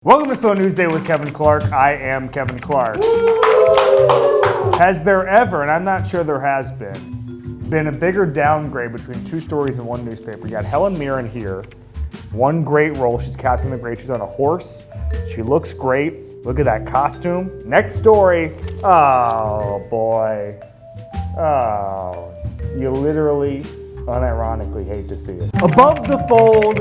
Welcome to Slow News Day with Kevin Clark. I am Kevin Clark. Has there ever, and I'm not sure there has been a bigger downgrade between two stories in one newspaper? You got Helen Mirren here. One great role. She's Catherine the Great. She's on a horse. She looks great. Look at that costume. Next story. Oh, boy. Oh, you literally, unironically hate to see it. Above the fold,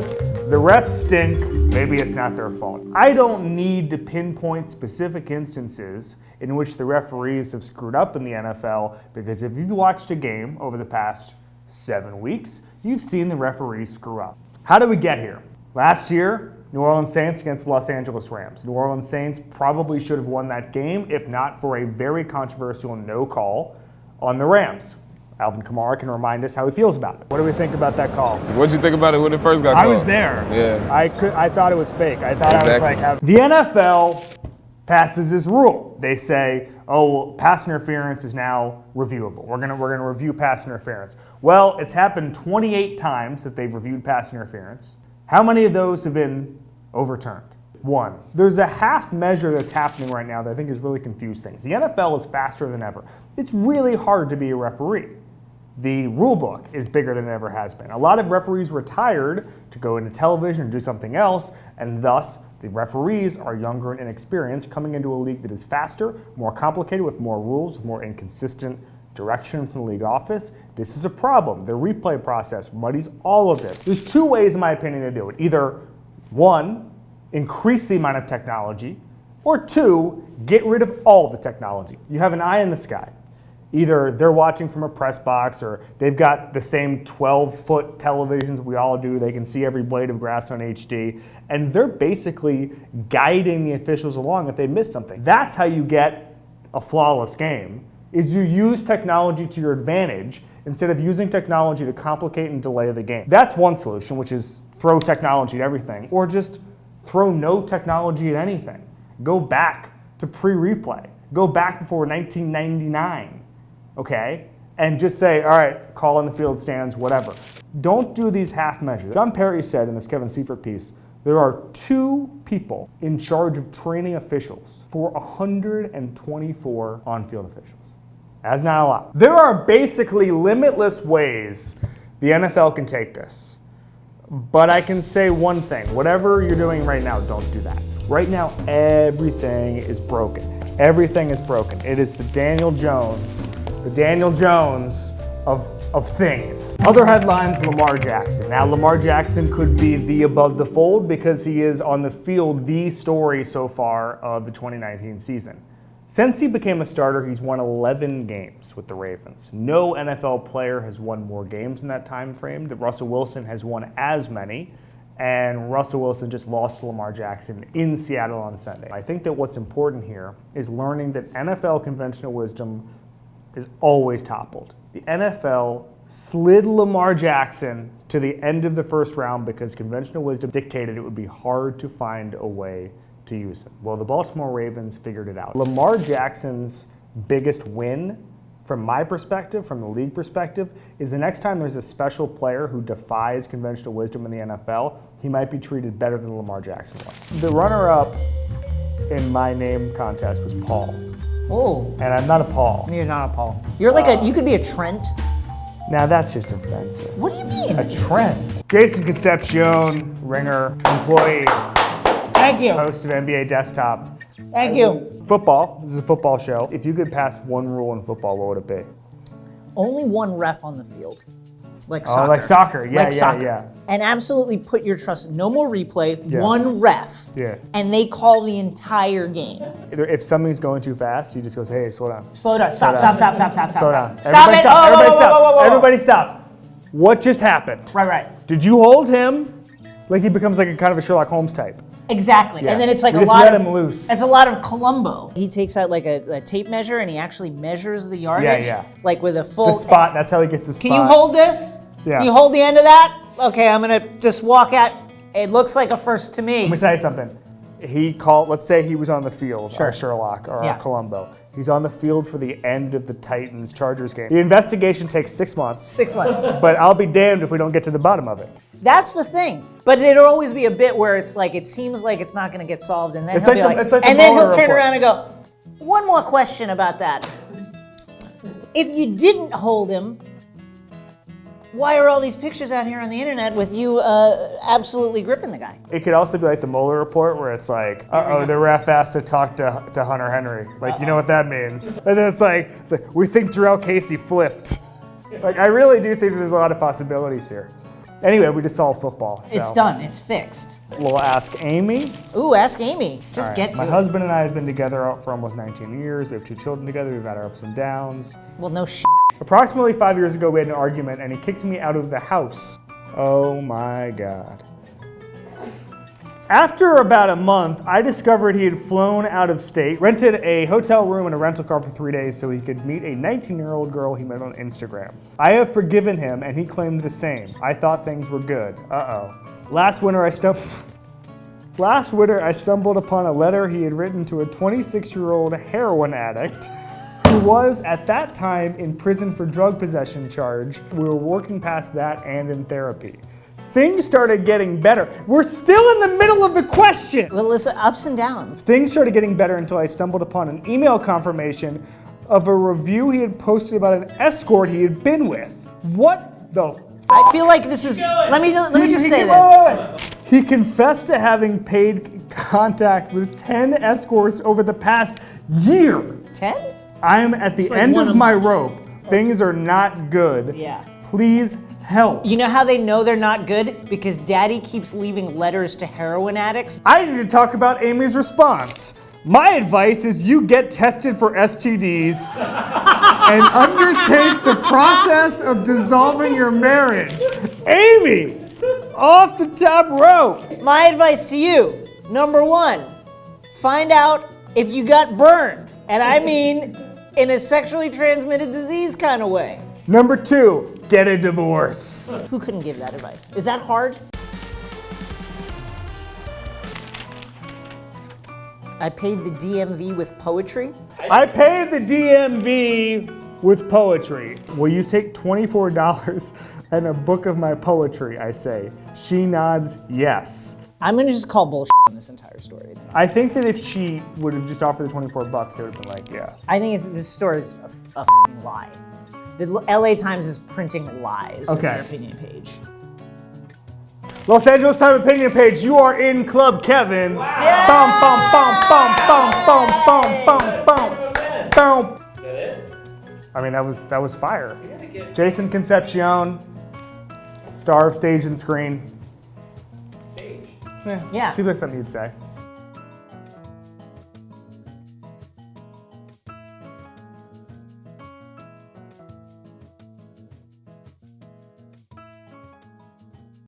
the refs stink. Maybe it's not their fault. I don't need to pinpoint specific instances in which the referees have screwed up in the NFL, because if you've watched a game over the past 7 weeks, you've seen the referees screw up. How did we get here? Last year, New Orleans Saints against the Los Angeles Rams. New Orleans Saints probably should have won that game if not for a very controversial no call on the Rams. Alvin Kamara can remind us how he feels about it. What do we think about that call? What did you think about it when it first got called? I was there. Yeah. I thought it was fake. I thought Exactly. I was like, the NFL passes this rule. They say, oh, well, pass interference is now reviewable. We're gonna review pass interference. Well, it's happened 28 times that they've reviewed pass interference. How many of those have been overturned? One. There's a half measure that's happening right now that I think has really confused things. The NFL is faster than ever. It's really hard to be a referee. The rule book is bigger than it ever has been. A lot of referees retired to go into television and do something else, and thus the referees are younger and inexperienced, coming into a league that is faster, more complicated, with more rules, more inconsistent direction from the league office. This is a problem. The replay process muddies all of this. There's two ways, in my opinion, to do it. Either one, increase the amount of technology, or two, get rid of all the technology. You have an eye in the sky. Either they're watching from a press box, or they've got the same 12-foot televisions we all do. They can see every blade of grass on HD, and they're basically guiding the officials along if they miss something. That's how you get a flawless game, is you use technology to your advantage instead of using technology to complicate and delay the game. That's one solution, which is throw technology at everything, or just throw no technology at anything. Go back to pre-replay. Go back before 1999. Okay, and just say, all right, call in the field stands, whatever. Don't do these half measures. John Perry said in this Kevin Seifert piece, there are 2 people in charge of training officials for 124 on-field officials. That's not a lot. There are basically limitless ways the NFL can take this. But I can say one thing, whatever you're doing right now, don't do that. Right now, everything is broken. Everything is broken. It is the Daniel Jones of things. Other headlines, Lamar Jackson. Now, Lamar Jackson could be the above the fold because he is on the field the story so far of the 2019 season. Since he became a starter, he's won 11 games with the Ravens. No NFL player has won more games in that time frame. That Russell Wilson has won as many, and Russell Wilson just lost to Lamar Jackson in Seattle on Sunday. I think that what's important here is learning that NFL conventional wisdom is always toppled. The NFL slid Lamar Jackson to the end of the first round because conventional wisdom dictated it would be hard to find a way to use him. Well, the Baltimore Ravens figured it out. Lamar Jackson's biggest win, from my perspective, from the league perspective, is the next time there's a special player who defies conventional wisdom in the NFL, he might be treated better than Lamar Jackson was. The runner-up in my name contest was Paul. Oh. And I'm not a Paul. You're not a Paul. You're like you could be a Trent. Now that's just offensive. What do you mean? A Trent. Jason Concepcion, ringer, employee, Thank you. host of NBA Desktop. Thank you. Football. This is a football show. If you could pass one rule in football, what would it be? Only one ref on the field. Like Oh, soccer. like soccer. Yeah, Like yeah, soccer. yeah. And absolutely put your trust. No more replay. Yeah. One ref. Yeah. And they call the entire game. If something's going too fast, he just goes, hey, slow down. Slow down. Stop. down. Stop. Stop. Stop. Stop. Slow Stop. down. Stop Everybody it. stop. Oh, Everybody whoa, stop. whoa, whoa, whoa. Everybody stop. What just happened? Right. Did you hold him like he becomes like a kind of a Sherlock Holmes type? Exactly. Yeah. And then it's like You a just lot let of him loose. It's a lot of Columbo. He takes out like a tape measure and he actually measures the yardage. Yeah. Like with a full The spot. That's how he gets the spot. Can you hold this? Yeah. Can you hold the end of that? Okay, I'm gonna just walk out. It looks like a first to me. Let me tell you something. let's say he was on the field, Sure. our Sherlock or Yeah. our Columbo. He's on the field for the end of the Titans-Chargers game. The investigation takes 6 months. 6 months. But I'll be damned if we don't get to the bottom of it. That's the thing. But there'll always be a bit where it's like, it seems like it's not going to get solved, and then It's he'll like be the- it's like the and then he'll Mueller turn report. around and go, one more question about that. If you didn't hold him, why are all these pictures out here on the internet with you absolutely gripping the guy? It could also be like the Mueller report where it's like, the ref asked to talk to Hunter Henry. Like, you know what that means. And then it's like, we think Jarrell Casey flipped. Like, I really do think there's a lot of possibilities here. Anyway, we just solved football. So. It's done. It's fixed. We'll ask Amy. Ooh, ask Amy. Just All get right. to My it. husband and I have been together for almost 19 years. We have 2 children together. We've had our ups and downs. Well, no shit. Approximately 5 years ago, we had an argument and he kicked me out of the house. Oh my God. After about a month, I discovered he had flown out of state, rented a hotel room and a rental car for 3 days so he could meet a 19-year-old girl he met on Instagram. I have forgiven him and he claimed the same. I thought things were good. Uh-oh. Last winter, I stumbled upon a letter he had written to a 26-year-old heroin addict who was, at that time, in prison for drug possession charge. We were working past that and in therapy. Things started getting better. We're still in the middle of the question. Well, listen, ups and downs. Things started getting better until I stumbled upon an email confirmation of a review he had posted about an escort he had been with. What the I feel like this is. Let me just say this. this. He confessed to having paid contact with 10 escorts over the past year. 10? I am at the It's like end one of a my month. rope. Things are not good. Yeah. Please help. You know how they know they're not good? Because Daddy keeps leaving letters to heroin addicts. I need to talk about Amy's response. My advice is you get tested for STDs and undertake the process of dissolving your marriage. Amy, off the top rope. My advice to you, number 1, find out if you got burned. And I mean in a sexually transmitted disease kind of way. Number 2, get a divorce. Who couldn't give that advice? Is that hard? I paid the DMV with poetry. I paid the DMV with poetry. Will you take $24 and a book of my poetry, I say. She nods yes. I'm gonna just call bullshit on this entire story. I think that if she would have just offered the $24, they would have been like, yeah. I think this story is a f***ing lie. The LA Times is printing lies on Okay. their opinion page. Los Angeles Times opinion page, you are in Club Kevin. Wow. Bum, bum, bum, bum, bum, bum, bum, bum, bum. Is that it? I mean, that was fire. You gotta get Jason Concepcion, star of stage and screen. stage. Yeah. Seems like something you'd say.